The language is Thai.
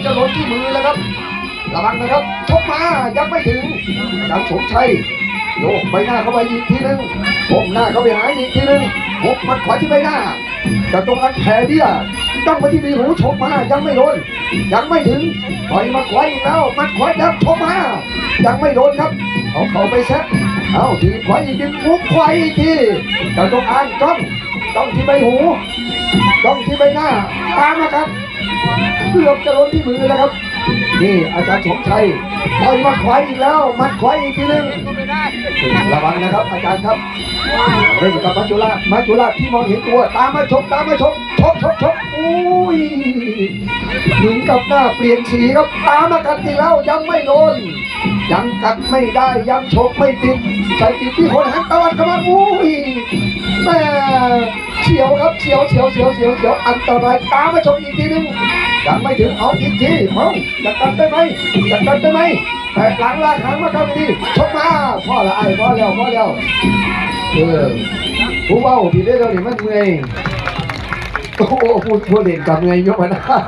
จะหล่นที่มือแล้วครับระวังนะครับชกมายังไม่ถึงอาจารย์สมชัยโยกใบหน้าเข้าไปอีกทีนึงก้มหน้าเข้าไปหาอีกทีนึงหกมัดขวาที่ใบหน้าจะตรงอันแผลเบี้ยต้องมาที่มีหูชกมายังไม่โดนยังไม่ถึงต่อยมาขวาอีกแล้วมัดขวาแล้วชกมายังไม่โดนครับเอาเข่าไปแซะเอาทีขวาอีกทีมุกขวาอีกทีจะตรงอันต้องที่ใบหูต้องที่ใบหน้าตามมาครับเกือบจะโดนที่มือแล้วครับนี่อาจารย์สมชัยต่อยมาขวาอีกแล้วมัดขวาอีกทีนึงระวังนะครับอาจารย์ครับเร่งกับมัจจุราชที่มองเห็นตัวตามมาชกอุ้ยถึงกับหน้าเปลี่ยนสีครับตามมากัดอีกแล้วยังไม่โดนยังกัดไม่ได้ยังชกไม่ติดใส่ติดที่คนหันตะวันเข้ามาอุ้ยแม่เฉียวครับเฉียวอันตรายตามมาชกอีกทีนึงยังไม่ถึงเอาอีกทีจะกันได้ไหมแต่หลังลากหางมาครับดีชกมาพ่อแล้วผู้เบ้าที่ได้เราเนี่ยมันเมื่อยโอ้โหพูดเล่นกับเมื่อยยกมานะ